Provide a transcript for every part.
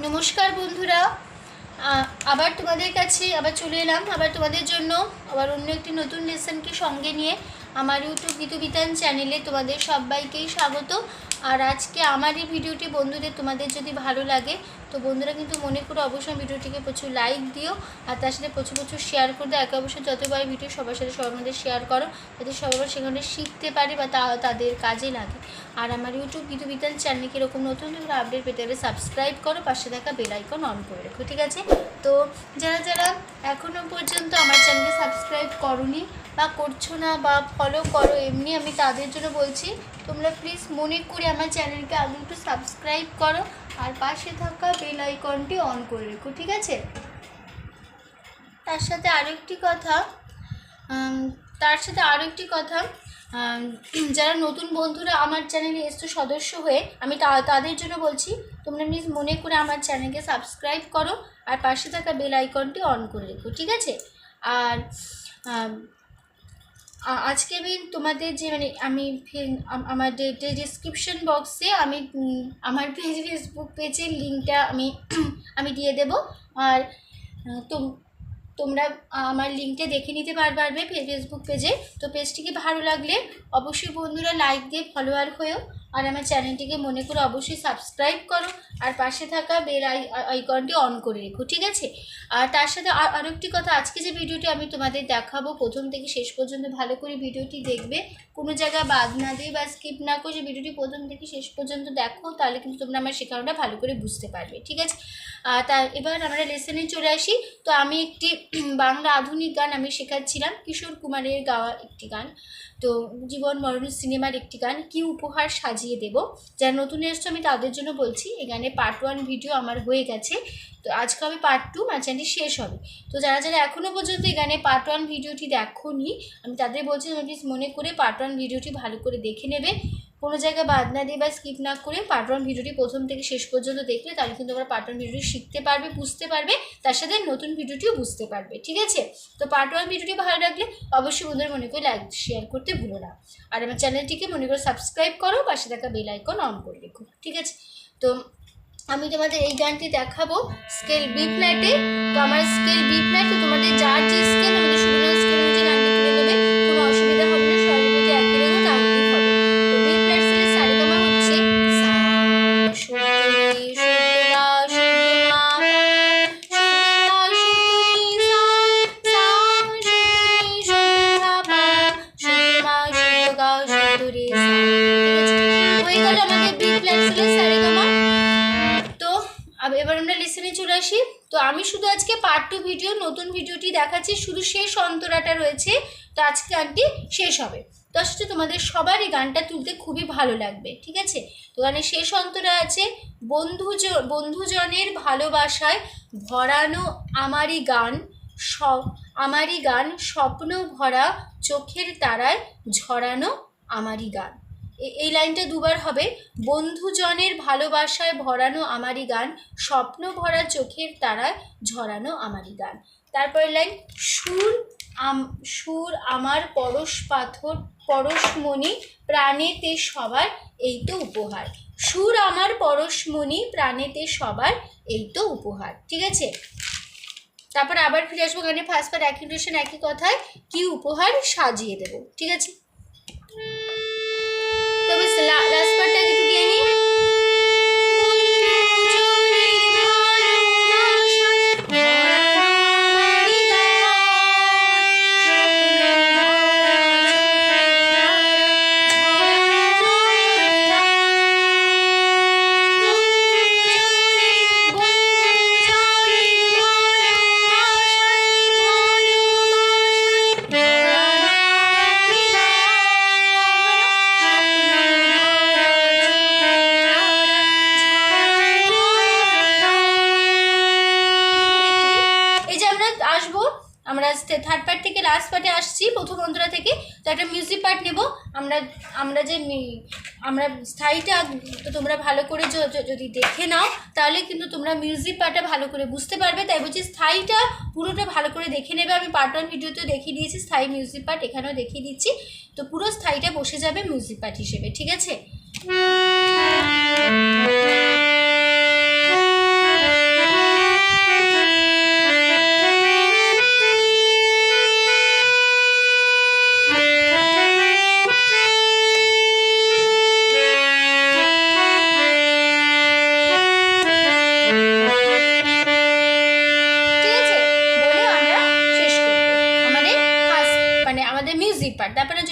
নমস্কার বন্ধুরা, আবার তোমাদের কাছে আবার চলে এলাম আবার তোমাদের জন্য আবার অন্য একটি নতুন লেসনকে সঙ্গে নিয়ে আমার ইউটিউব গীতু বিতান চ্যানেলে তোমাদের সবাইকেই স্বাগত। আর আজকে আমার এই ভিডিওটি বন্ধুদের তোমাদের যদি ভালো লাগে তো বন্ধুরা কিন্তু মনে করে অবশ্যই ভিডিওটিকে প্রচুর লাইক দিও আর তার সাথে প্রচুর প্রচুর শেয়ার করে দাও। একে অবশ্যই যতবার ভিডিও সবার সাথে সবার মধ্যে শেয়ার করো যাতে সবার সেখানে শিখতে পারে বা তাদের কাজে লাগে। আর আমার ইউটিউব গীতু বিতান চ্যানেলকে এরকম নতুন নতুন আপডেট পেতে হলে সাবস্ক্রাইব করো, পাশে থাকা বেল আইকন অন করে রেখো, ঠিক আছে? তো যারা যারা এখনও পর্যন্ত আমার চ্যানেলকে সাবস্ক্রাইব করোনি বা করছো না বা ফলো করো এমনি, আমি তাদের জন্য বলছি তোমরা প্লিজ মনে করে আমার চ্যানেলকে আগে একটু সাবস্ক্রাইব করো আর পাশে থাকা বেল আইকনটি অন করে রেখো, ঠিক আছে? তার সাথে আরও একটি কথা যারা নতুন বন্ধুরা আমার চ্যানেলে এসছো সদস্য হয়ে, আমি তাদের জন্য বলছি তোমরা প্লিজ মনে করে আমার চ্যানেলকে সাবস্ক্রাইব করো আর পাশে থাকা বেল আইকনটি অন করে রেখো, ঠিক আছে? আর আজকে আমি তোমাদের যে আমি আমার ডিসক্রিপশন বক্সে আমি আমার ফেসবুক পেজের লিঙ্কটা আমি দিয়ে দেবো। আর তোমরা আমার লিঙ্কটা দেখে নিতে পারবে ফেসবুক পেজে। তো পেজটিকে ভালো লাগলে অবশ্যই বন্ধুরা লাইক দিয়ে ফলোয়ার হয়েও আর আমার চ্যানেলটিকে মনে করে অবশ্যই সাবস্ক্রাইব করো আর পাশে থাকা বেল আইকনটি অন করে রেখো, ঠিক আছে? আর তার সাথে আরও একটি কথা, আজকে যে ভিডিওটি আমি তোমাদের দেখাবো প্রথম থেকে শেষ পর্যন্ত ভালো করে ভিডিওটি দেখবে, কোনো জায়গা বাদ না দিয়ে বা স্কিপ না করে ভিডিওটি প্রথম থেকে শেষ পর্যন্ত দেখো, তাহলে কিন্তু তোমরা আমার শেখানোটা ভালো করে বুঝতে পারবে, ঠিক আছে? তা এবার আমরা লেসনে চলে আসি। তো আমি একটি বাংলা আধুনিক গান আমি শেখাচ্ছিলাম, কিশোর কুমারের গাওয়া একটি গান, তো জীবন মরণ সিনেমার একটি গান, কি উপহার সাজিয়ে দেব। যারা নতুন এসছো আমি তাদের জন্য বলছি এই গানে পার্ট 1 ভিডিও আমার হয়ে গেছে, তো আজকে হবে পার্ট 2, চ্যানেলটি শেষ হবে। তো যারা যারা এখনও পর্যন্ত এই গানে পার্ট 1 ভিডিওটি দেখোনি আমি তাদের বলছি প্লিজ মনে করে পার্ট 1 ভিডিওটি ভালো করে দেখে নেবে, কোনো জায়গায় বাদ না দিয়ে বা স্কিপ না করে পার্ট 1 ভিডিওটি প্রথম থেকে শেষ পর্যন্ত দেখলে তাহলে কিন্তু তোমরা পার্ট 1 ভিডিওটি শিখতে পারবে, বুঝতে পারবে, তার সাথে নতুন ভিডিওটিও বুঝতে পারবে, ঠিক আছে? তো পার্ট 1 ভিডিওটি ভালো লাগলে অবশ্যই বন্ধুরা মনে করে লাইক শেয়ার করতে ভুলো না। আর আমার চ্যানেলটিকে মনে করে সাবস্ক্রাইব করো, পাশে থাকা বেল আইকন অন করে রেখো, ঠিক আছে? তো আমি তোমাদের এই গানটি দেখাবো স্কেল বি ফ্ল্যাটে। তো আমার স্কেল বি ফ্ল্যাট, তো তোমাদের যার যে স্কেল আমাদের সুবিধা স্কেল অনুযায়ী গানটি তুলে নেবে, কোনো অসুবিধা হবে না, স্বরের প্রতি একই রেখো তাহলেই হবে। তো বি ফ্ল্যাট স্কেলের সারেগামা হচ্ছে সা শুদ্ধি শুদ্ধা শুদ্ধা পা শুদ্ধি সা সা শুদ্ধি শুদ্ধা পা শুদ্ধা শুদ্ধা শুদ্ধ রে সা, ঠিক আছে? হয়ে গেল আমাদের বি ফ্ল্যাট স্কেলের সারেগামা। তো এবার আমরা লেসনে চলে আসি। তো আমি শুধু আজকে পার্ট 2 ভিডিও নতুন ভিডিওটি দেখাচ্ছি, শুধু শেষ অন্তরাটা রয়েছে, তো আজকে গানটি শেষ হবে। তো আসলে তোমাদের সবার এই গানটা তুলতে খুবই ভালো লাগবে, ঠিক আছে? তো গানের শেষ অন্তরা আছে বন্ধুজনের ভালোবাসায় ভরানো আমারই গান স্বপ্ন ভরা চোখের তারায় ঝরানো আমারই গান। এই লাইনটা দুবার হবে, বন্ধুজনের ভালোবাসায় ভরানো আমারই গান স্বপ্ন ভরা চোখের তারায় ঝরানো আমারই গান। তারপরের লাইন, সুর আমার পরশমণি প্রাণেতে সবার এই তো উপহার। সুর আমার পরশমণি প্রাণেতে সবার এই তো উপহার, ঠিক আছে? তারপর আবার ফিরে আসবো গানে ফার্স্ট পার্ট একই রেশন একই কথায়, কি উপহার সাজিয়ে দেব, ঠিক আছে? তবে লাস্ট পার্টটা একটু গিয়ে নিই। আমরা থার্ড পার্ট থেকে লাস্ট পার্টে আসছি, প্রথম অন্তরা থেকে। তো একটা মিউজিক পার্ট নেব আমরা স্থায়ীটা, তো তোমরা ভালো করে যদি দেখে নাও তাহলে কিন্তু তোমরা মিউজিক পার্টটা ভালো করে বুঝতে পারবে। তাই বলছি স্থায়ীটা পুরোটা ভালো করে দেখে নেবে। আমি পার্ট 1 ভিডিওতেও দেখিয়ে দিয়েছি স্থায়ী মিউজিক পার্ট, এখানেও দেখিয়ে দিচ্ছি। তো পুরো স্থায়ীটা বসে যাবে মিউজিক পার্ট হিসেবে, ঠিক আছে?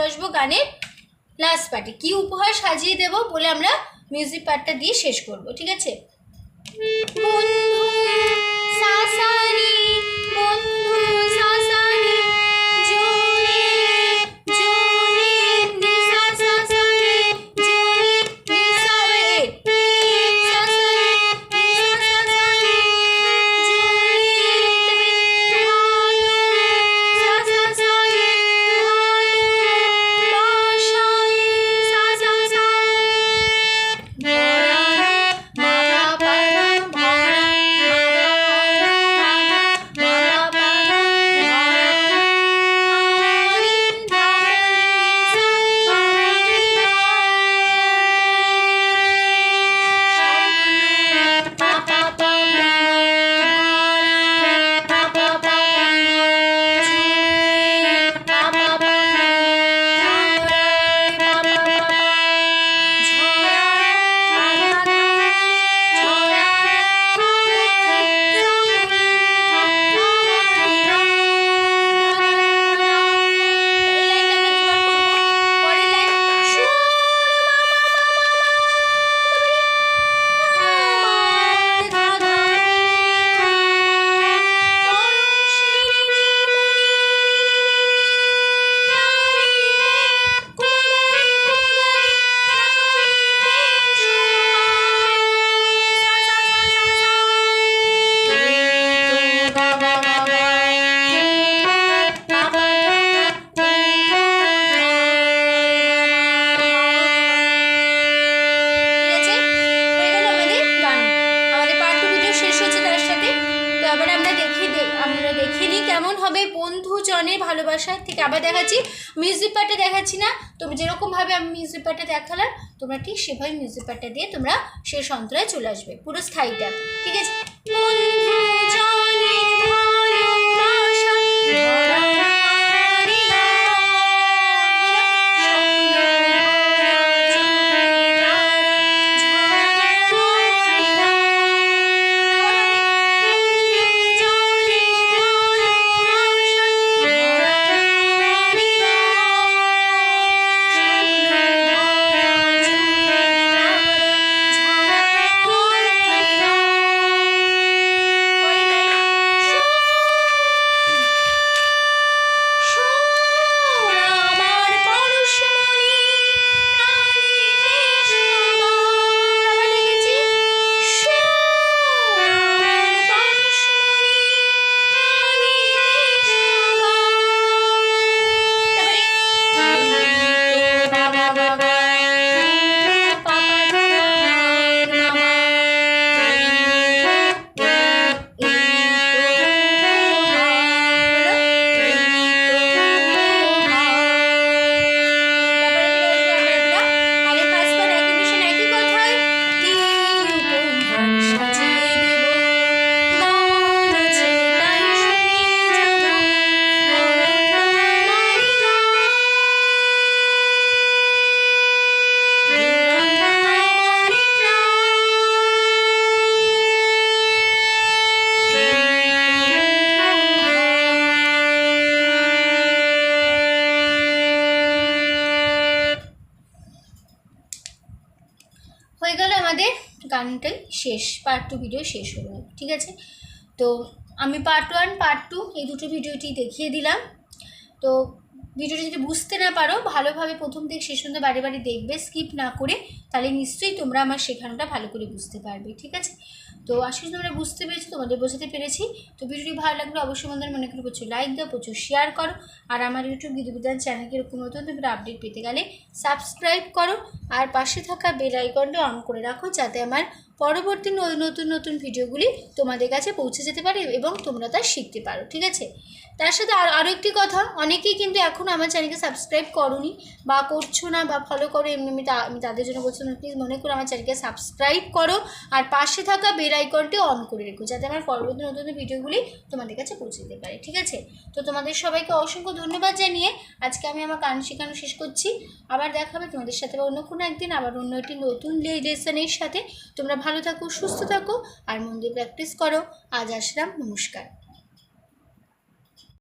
চলে আসবো গানের লাস্ট পার্টে। কী উপহার সাজিয়ে দেবো বলে আমরা মিউজিক পার্টটা দিয়ে শেষ করব, ঠিক আছে? বন্ধু সাসানি, বন্ধু সাসানি, জোরে জোরে নিসা সাসানি, জোরে নিসা রে সাসানি, নিসা সাসানি, জোরে ভালো সাসানি, ভালো বাসায় সাসানি কেমন হবে বন্ধু জনের ভালোবাসা। ঠিক আবার দেখাচ্ছি, মিউজিক পার্টে দেখাচ্ছি না, তুমি যেরকমভাবে আমি মিউজিক পার্টে দেখালাম তোমরা ঠিক সেভাবে মিউজিক পার্টটা দিয়ে তোমরা শেষ অন্তরায় চলে আসবে, পুরো স্থায়ীটা, ঠিক আছে? বন্ধু জনের ভালোবাসা হয়ে গেল আমাদের গানটাই শেষ, পার্ট 2 ভিডিও শেষ হলো, ঠিক আছে? তো আমি পার্ট 1 পার্ট 2 এই দুটো ভিডিওটি দেখিয়ে দিলাম। তো ভিডিওটি যদি বুঝতে না পারো ভালোভাবে প্রথম থেকে শেষ পর্যন্ত বারে বারে দেখবে, স্কিপ না করে, তাহলে নিশ্চয়ই তোমরা আমার শেখানোটা ভালো করে বুঝতে পারবে, ঠিক আছে? তো আশা করি তোমরা বুঝতে পেরেছো, তোমাদের বোঝাতে পেরেছি। তো ভিডিওটি ভালো লাগলে অবশ্যই আমাদের মনে করে প্রচুর লাইক দাও, প্রচুর শেয়ার করো, আর আমার ইউটিউব বিধিবিধান চ্যানেলকে এরকম নতুন তোমরা আপডেট পেতে গেলে সাবস্ক্রাইব করো, আর পাশে থাকা বেল আইকনটা অন করে রাখো, যাতে আমার পরবর্তী নতুন নতুন ভিডিওগুলি তোমাদের কাছে পৌঁছে যেতে পারে এবং তোমরা তা শিখতে পারো, ঠিক আছে? তার সাথে আরও একটি কথা, অনেকেই কিন্তু এখনও আমার চ্যানেলকে সাবস্ক্রাইব করোনি বা করছো না বা ফলো করো, এমনি আমি তাদের জন্য বলছি প্লিজ মনে করে আমার চ্যানেলকে সাবস্ক্রাইব করো, আর পাশে থাকা বেল আইকনটি অন করে রেখো, যাতে আমার পরবর্তী নতুন ভিডিওগুলি তোমাদের কাছে পৌঁছে যেতে পারে, ঠিক আছে? তো তোমাদের সবাইকে অসংখ্য ধন্যবাদ জানিয়ে আজকে আমি আমার গান শেখানো শেষ করছি। আবার দেখা হবে তোমাদের সাথে অন্য কোনো একদিন, আবার অন্য একটি নতুন লেসনের সাথে। তোমরা ভালো থাকো, সুস্থ থাকো, আর মন দিয়ে প্র্যাকটিস করো। আজ আসলাম, নমস্কার।